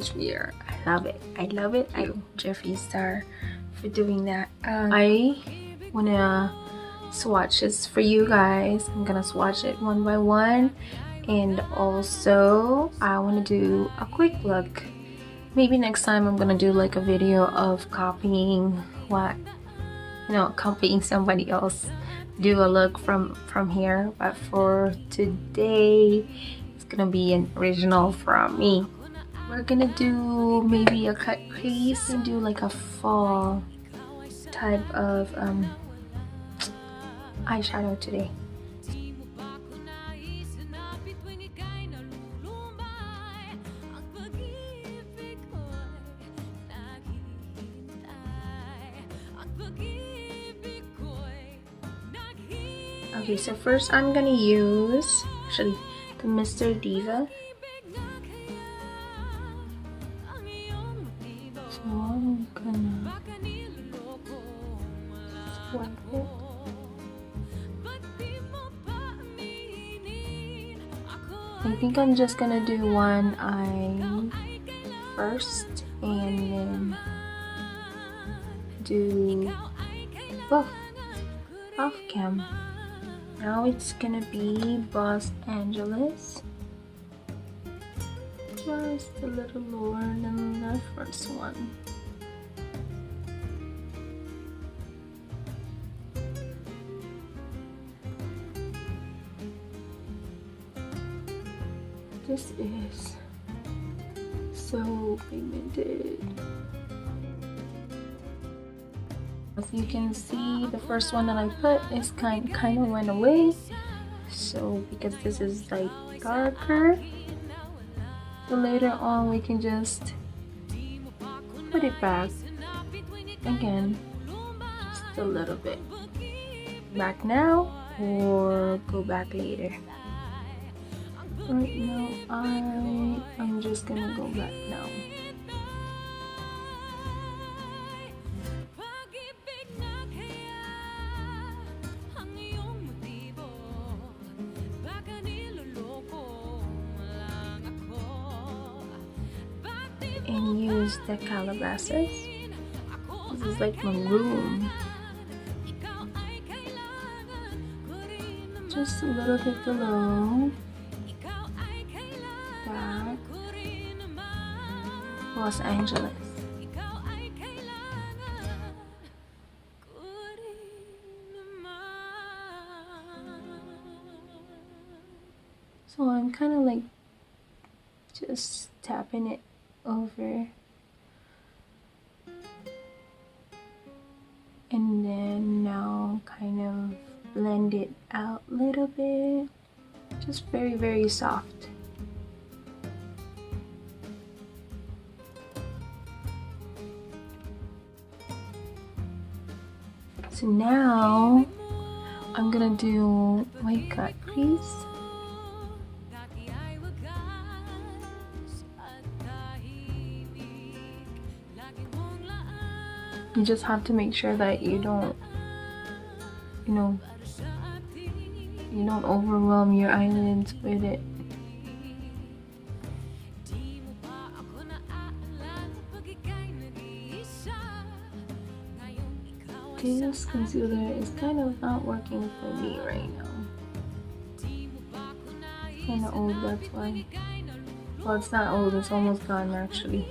here. I love it. I love it. I Jeffree star for doing that. I wanna swatches for you guys. I'm gonna swatch it one by one, and also I want to do a quick look. Maybe next time I'm gonna do like a video of copying what, copying somebody else, do a look from here. But for today, it's gonna be an original from me. We're gonna do maybe a cut crease and do like a fall type of eyeshadow today. Okay, so first I'm gonna use actually the Mr. Diva. So I'm gonna swipe it. I think I'm just gonna do one eye first and then do both off cam. Now it's gonna be Los Angeles, just a little lower than the first one. This is so pigmented. As you can see, the first one that I put is kind of went away. So because this is like darker, so later on we can just put it back again, just a little bit. Back now or go back later. Right now I'm just gonna go back now. And use the Calabasas. This is like maroon. Just a little bit below that. Los Angeles. So I'm kind of like just tapping it over, and then now kind of blend it out a little bit, just very soft. So now I'm gonna do my cut crease. You just have to make sure that you don't, you don't overwhelm your eyelids with it. This concealer is kind of not working for me right now. It's kind of old, that's why. Well, it's not old, it's almost gone actually.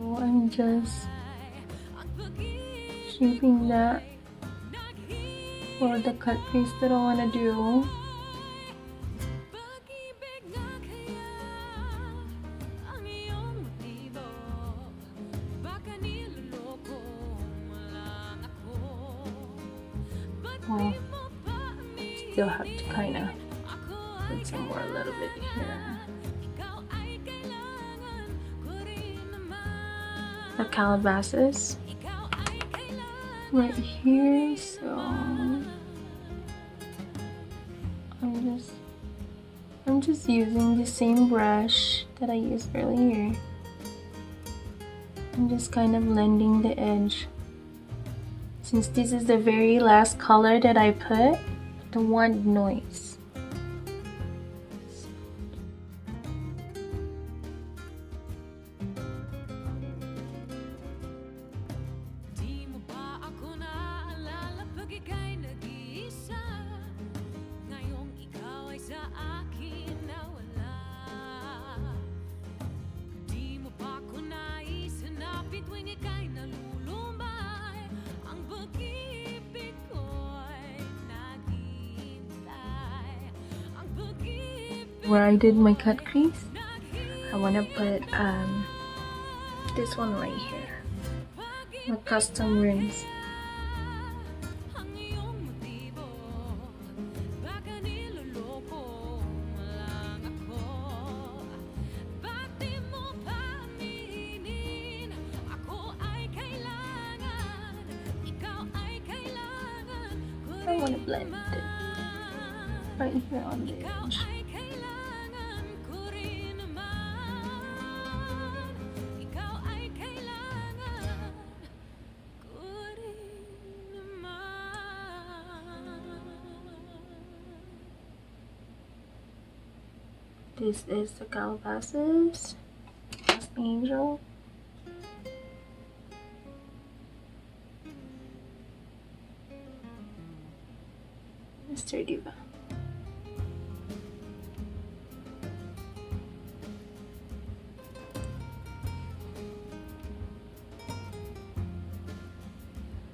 I'm just shaping that for the cut crease that I want to do. Well, still have to kind of put some more a little bit here. The Calabasas right here, so I'm just using the same brush that I used earlier. I'm just kind of blending the edge. Since this is the very last color that I put, I don't want noise. Where I did my cut crease, I want to put this one right here, the custom rims. I want to blend it right here on the edge. This is the Calabasas Angel. Mr. Diva.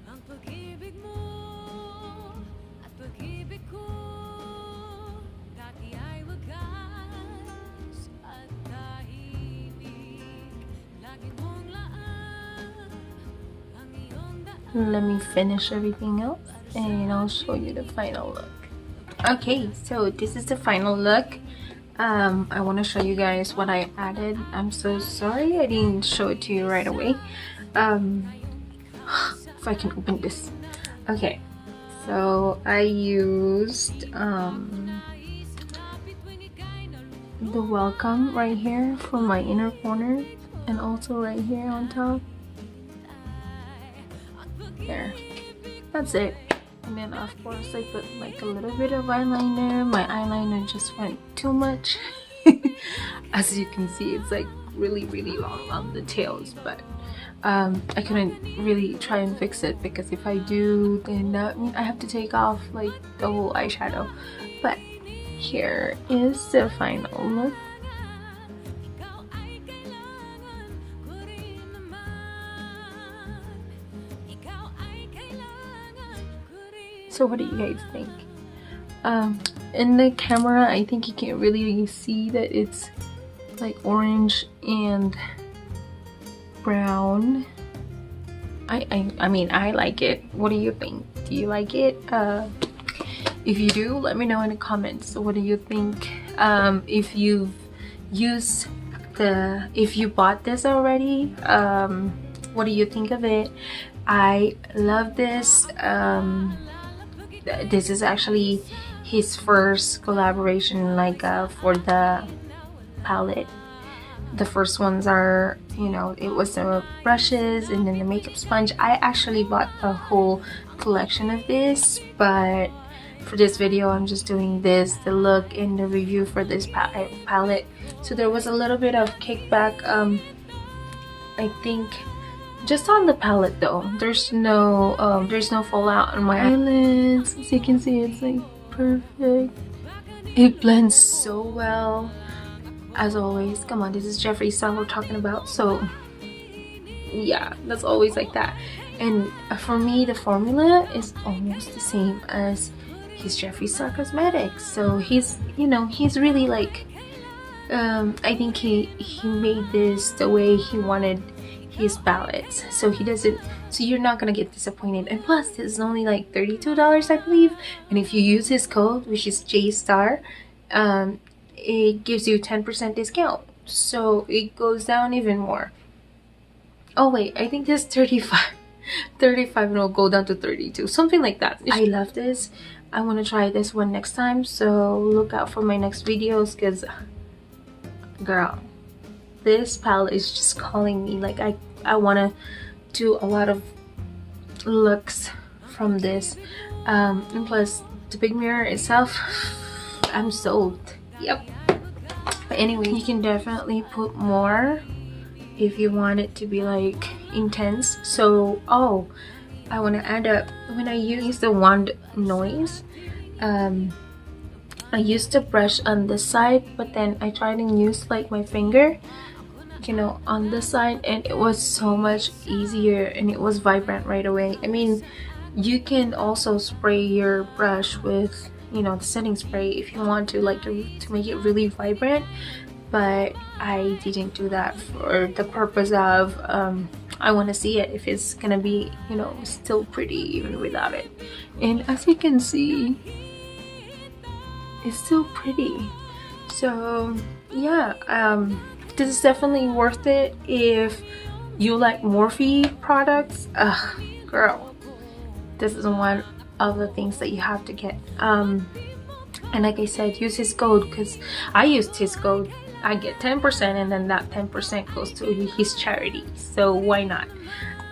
Ang pag-ibig mo at pag-ibig ko dati ay wagas at tahimik. Lagi mong laan ang iyong daan. Let me finish everything else and I'll show you the final look. Okay, so this is the final look. I want to show you guys what I added. I'm so sorry I didn't show it to you right away. If I can open this. Okay, so I used the welcome right here for my inner corner and also right here on top. There, that's it. And then of course I put like a little bit of eyeliner. My eyeliner just went too much. As you can see, it's like really long on the tails, but I couldn't really try and fix it because if I do, then that means I have to take off like the whole eyeshadow. But here is the final look. So what do you guys think? In the camera, I think you can't really see that it's like orange and brown. I mean, I like it. What do you think? Do you like it? If you do, let me know in the comments. So what do you think? If you've used if you bought this already, what do you think of it? I love this. This is actually his first collaboration, like for the palette. The first ones are, you know, it was the brushes and then the makeup sponge. I actually bought the whole collection of this, but for this video I'm just doing this, the look and the review for this palette. So there was a little bit of kickback, I think just on the palette though. There's no fallout on my eyelids. As you can see, it's like perfect. It blends so well. As always, come on, this is Jeffree's song we're talking about, so yeah, that's always like that. And for me, the formula is almost the same as his Jeffree Star Cosmetics. So he's, you know, he's really like, I think he made this the way he wanted his palettes, so he doesn't, so you're not gonna get disappointed. And plus, this is only like $32, I believe, and if you use his code, which is JSTAR, it gives you 10% discount, so it goes down even more. Oh wait, I think this 35 and it'll go down to 32, something like that. I love this. I want to try this one next time, so look out for my next videos, because girl, this palette is just calling me. Like I want to do a lot of looks from this, and plus the big mirror itself, I'm sold. Yep. But anyway, you can definitely put more if you want it to be like intense. So I want to add up, when I use the wand noise, I used the brush on this side, but then I tried and use like my finger you know, on the side, and it was so much easier and it was vibrant right away. I mean, you can also spray your brush with, you know, the setting spray if you want to, like to make it really vibrant, but I didn't do that for the purpose of I want to see it if it's gonna be, you know, still pretty even without it. And as you can see, it's still pretty. So yeah, this is definitely worth it if you like Morphe products. Girl, this is one of the things that you have to get. And like I said, use his code, because I used his code. I get 10% and then that 10% goes to his charity, so why not?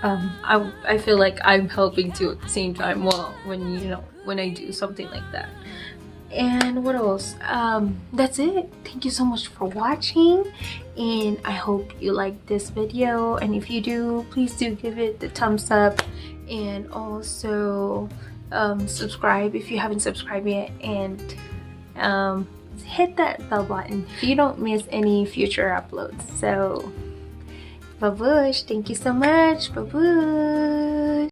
I feel like I'm helping too at the same time, well, when, you know, when I do something like that. And what else? That's it. Thank you so much for watching, and I hope you liked this video, and if you do, please do give it the thumbs up, and also subscribe if you haven't subscribed yet, and hit that bell button if you don't miss any future uploads. So babush, thank you so much. Babush.